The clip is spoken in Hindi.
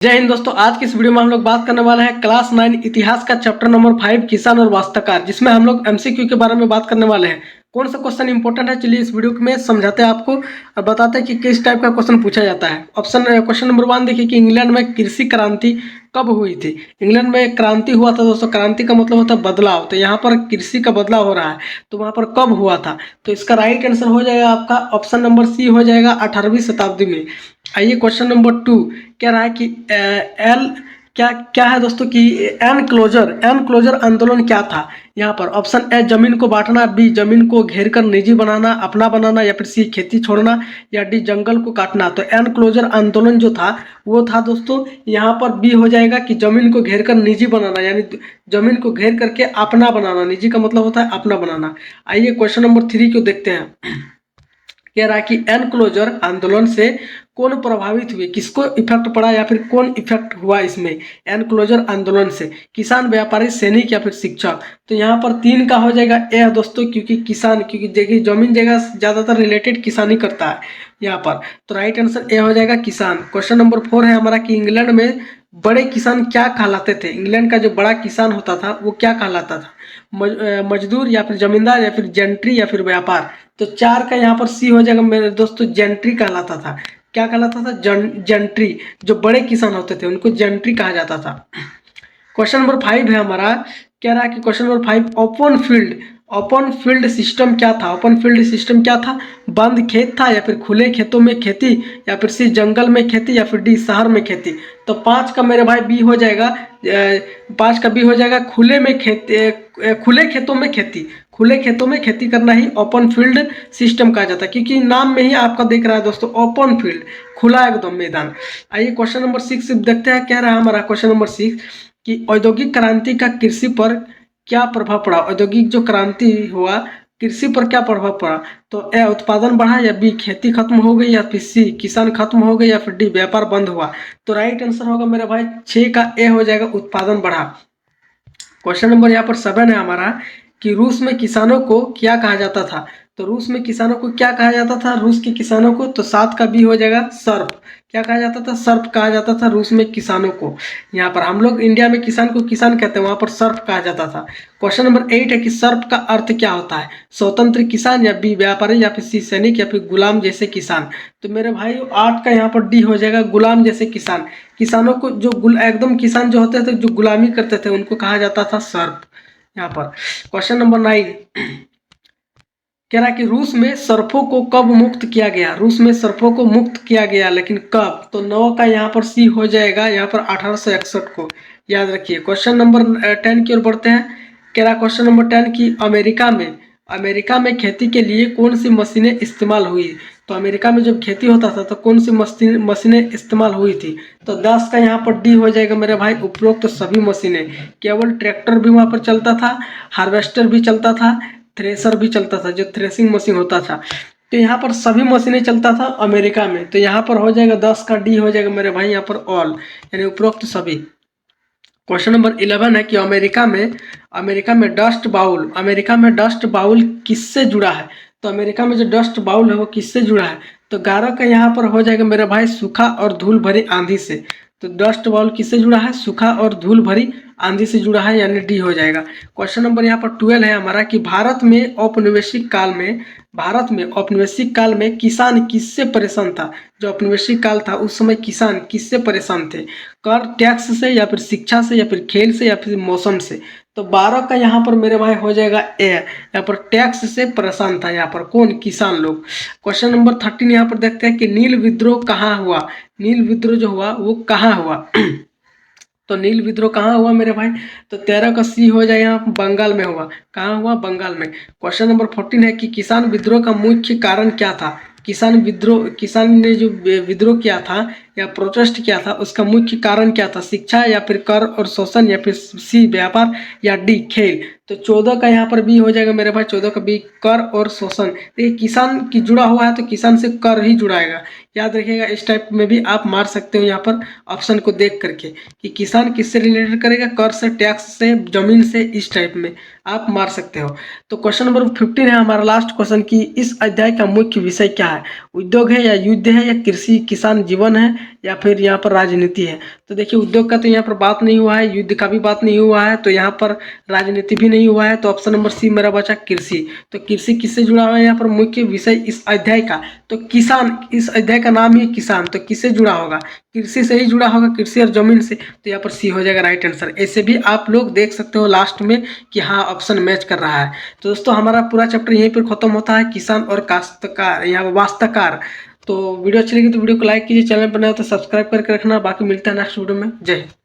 जय हिंद दोस्तों। आज की इस वीडियो में हम लोग बात करने वाले हैं क्लास 9 इतिहास का चैप्टर नंबर 5 किसान और वास्तुकार, जिसमें हम लोग एमसीक्यू के बारे में बात करने वाले हैं। कौन सा क्वेश्चन इंपॉर्टेंट है, चलिए इस वीडियो में समझाते हैं आपको और बताते हैं कि किस टाइप का क्वेश्चन पूछा जाता है। क्वेश्चन नंबर 1 देखिए कि इंग्लैंड में कृषि क्रांति कब हुई थी। इंग्लैंड में क्रांति हुआ था दोस्तों। क्रांति का मतलब होता है बदलाव, तो यहाँ पर कृषि का बदलाव हो रहा है, तो वहाँ पर कब हुआ था। तो इसका राइट आंसर हो जाएगा आपका ऑप्शन नंबर सी हो जाएगा 18वीं शताब्दी में। आइए क्वेश्चन नंबर 2 कह रहा है कि एल क्या क्या है दोस्तों कि एनक्लोजर आंदोलन क्या था। यहाँ पर ऑप्शन ए जमीन को बांटना, बी जमीन को घेर कर निजी बनाना, अपना बनाना, या फिर सी खेती छोड़ना, या डी जंगल को काटना। तो एनक्लोजर आंदोलन जो था वो था दोस्तों, यहाँ पर बी हो जाएगा कि जमीन को घेर कर निजी बनाना, यानी जमीन को घेर करके अपना बनाना। निजी का मतलब होता है अपना बनाना। आइए क्वेश्चन नंबर 3 को देखते हैं। कह रहा है कि एनक्लोजर आंदोलन से कौन प्रभावित हुए, किसको इफेक्ट पड़ा या फिर कौन इफेक्ट हुआ इसमें एनक्लोजर आंदोलन से। किसान, व्यापारी, सैनिक या फिर शिक्षक। तो यहाँ पर 3 का हो जाएगा ए दोस्तों, क्योंकि किसान, क्योंकि देखिए जमीन जगह ज्यादातर रिलेटेड किसानी करता है यहाँ पर। तो राइट आंसर ए हो जाएगा किसान। क्वेश्चन नंबर 4 है हमारा कि इंग्लैंड में बड़े किसान क्या कहलाते थे। इंग्लैंड का जो बड़ा किसान होता था वो क्या कहलाता था, मजदूर या फिर जमींदार या फिर जेंट्री या फिर व्यापार। तो 4 का यहाँ पर सी हो जाएगा मेरे दोस्तों, जेंट्री कहलाता था। क्या कहलाता था, जेंट्री। जो बड़े किसान होते थे उनको जेंट्री कहा जाता था। क्वेश्चन नंबर 5 है हमारा, कह रहा है कि question number 5 open field system क्या था। ओपन फील्ड सिस्टम क्या था, बंद खेत था या फिर खुले खेतों में खेती, या फिर सी जंगल में खेती, या फिर डी शहर में खेती। तो 5 का मेरे भाई बी हो जाएगा। 5 का बी हो जाएगा खुले खेतों में खेती। खुले खेतों में खेती करना ही ओपन फील्ड सिस्टम कहा जाता है, क्योंकि नाम में ही आपका देख रहा है दोस्तों ओपन फील्ड, खुला एकदम मैदान। आइए क्वेश्चन नंबर 6 देखते हैं। कह रहा है हमारा क्वेश्चन नंबर 6 कि औद्योगिक क्रांति का कृषि पर क्या प्रभाव पड़ा। औद्योगिक जो क्रांति हुआ कृषि पर क्या प्रभाव पड़ा। तो ए उत्पादन बढ़ा, या बी खेती खत्म हो गई, या फिर सी किसान खत्म हो गए, या फिर डी व्यापार बंद हुआ। तो राइट आंसर होगा मेरे भाई 6 का ए हो जाएगा, उत्पादन बढ़ा। क्वेश्चन नंबर यहाँ पर 7 है हमारा कि रूस में किसानों को क्या कहा जाता था। तो रूस में किसानों को क्या कहा जाता था, रूस के किसानों को। तो 7 का बी हो जाएगा सर्फ। क्या कहा जाता था, सर्फ कहा जाता था रूस में किसानों को। यहाँ पर हम लोग इंडिया में किसान को किसान कहते हैं, वहां पर सर्फ कहा जाता था। क्वेश्चन नंबर 8 है कि सर्फ का अर्थ क्या होता है, स्वतंत्र किसान, या बी व्यापारी, या फिर सी सैनिक, या फिर गुलाम जैसे किसान। तो मेरे भाई 8 का यहाँ पर डी हो जाएगा, गुलाम जैसे किसान। किसानों को जो एकदम किसान जो होते थे, जो गुलामी करते थे, उनको कहा जाता था सर्फ। यहाँ पर क्वेश्चन नंबर 9 कह रहा है कि रूस में सर्फों को कब मुक्त किया गया। रूस में सर्फों को मुक्त किया गया, लेकिन कब। तो 9 का यहाँ पर सी हो जाएगा, यहाँ पर 1861 को। याद रखिए। क्वेश्चन नंबर 10 की ओर बढ़ते हैं। कह रहा क्वेश्चन नंबर 10 की अमेरिका में खेती के लिए कौन सी मशीनें इस्तेमाल हुई। तो अमेरिका में जब खेती होता था तो कौन सी मशीनें इस्तेमाल हुई थी। तो 10 का यहाँ पर डी हो जाएगा मेरे भाई, उपरोक्त तो सभी मशीनें। केवल ट्रैक्टर भी वहाँ पर चलता था, हार्वेस्टर भी चलता था, थ्रेसर भी चलता था, जो थ्रेसिंग मशीन होता था। तो यहाँ पर सभी मशीनें चलता था अमेरिका में। तो यहाँ पर हो जाएगा 10 का डी हो जाएगा मेरे भाई, यहाँ पर ऑल, यानी उपरोक्त सभी। क्वेश्चन नंबर 11 है कि अमेरिका में डस्ट बाउल किससे जुड़ा है। तो अमेरिका में जो डस्ट बाउल है वो किससे जुड़ा है। तो 11 का यहाँ पर हो जाएगा मेरे भाई, सूखा और धूल भरी आंधी से। तो डस्ट बाउल किससे जुड़ा है, सूखा और धूल भरी आंधी से जुड़ा है, यानी डी हो जाएगा। क्वेश्चन नंबर यहाँ पर 12 है हमारा कि भारत में औपनिवेशिक काल में किसान किससे परेशान था। जो औपनिवेशिक काल था उस समय किसान किससे परेशान थे, कर टैक्स से, या फिर शिक्षा से, या फिर खेल से, या फिर मौसम से। तो 12 का यहाँ पर मेरे भाई हो जाएगा ए, यहाँ पर टैक्स से परेशान था यहाँ पर कौन, किसान लोग। क्वेश्चन नंबर 13 यहाँ पर देखते हैं कि नील विद्रोह कहाँ हुआ। नील विद्रोह जो हुआ वो कहाँ हुआ तो नील विद्रोह कहाँ हुआ मेरे भाई। तो 13 का सी हो जाए, यहाँ बंगाल में हुआ। कहाँ हुआ, बंगाल में। क्वेश्चन नंबर 14 है कि किसान विद्रोह का मुख्य कारण क्या था। किसान ने जो विद्रोह किया था या प्रोटेस्ट किया था, उसका मुख्य कारण क्या था, शिक्षा, या फिर कर और शोषण, या फिर सी व्यापार, या डी खेल। तो 14 का यहाँ पर बी हो जाएगा मेरे भाई, 14 का बी कर और शोषण। देखिए किसान की जुड़ा हुआ है तो किसान से कर ही जुड़ाएगा। याद रखिएगा, इस टाइप में भी आप मार सकते हो यहाँ पर ऑप्शन को देख करके कि किसान किससे रिलेटेड करेगा, कर से, टैक्स से, जमीन से, इस टाइप में आप मार सकते हो। तो क्वेश्चन नंबर 15 है हमारा लास्ट क्वेश्चन कि इस अध्याय का मुख्य विषय क्या है। उद्योग है, या युद्ध है, या कृषि किसान जीवन है, या फिर यहाँ पर राजनीति है। तो देखिए उद्योग का तो यहाँ पर बात नहीं हुआ है, युद्ध का भी बात नहीं हुआ है, तो यहाँ पर राजनीति भी नहीं हुआ है। तो ऑप्शन नंबर सी मेरा बचा कृषि। तो कृषि किससे जुड़ा हुआ है यहाँ पर मुख्य विषय इस अध्याय का? तो किसान, इस अध्याय का नाम ही किसान, तो किससे जुड़ा होगा? कृषि से ही जुड़ा होगा, कृषि और जमीन से। तो यहाँ पर सी हो जाएगा राइट आंसर। ऐसे भी आप लोग देख सकते हो लास्ट में कि हाँ ऑप्शन मैच कर रहा है। तो दोस्तों हमारा पूरा चैप्टर यहीं पर खत्म होता है, किसान और काश्तकार, यहाँ पर वास्तुकार। तो वीडियो अच्छी लगी तो वीडियो को लाइक कीजिए, चैनल पर नया हो तो सब्सक्राइब करके रखना। बाकी मिलता है नेक्स्ट वीडियो में। जय हिंद।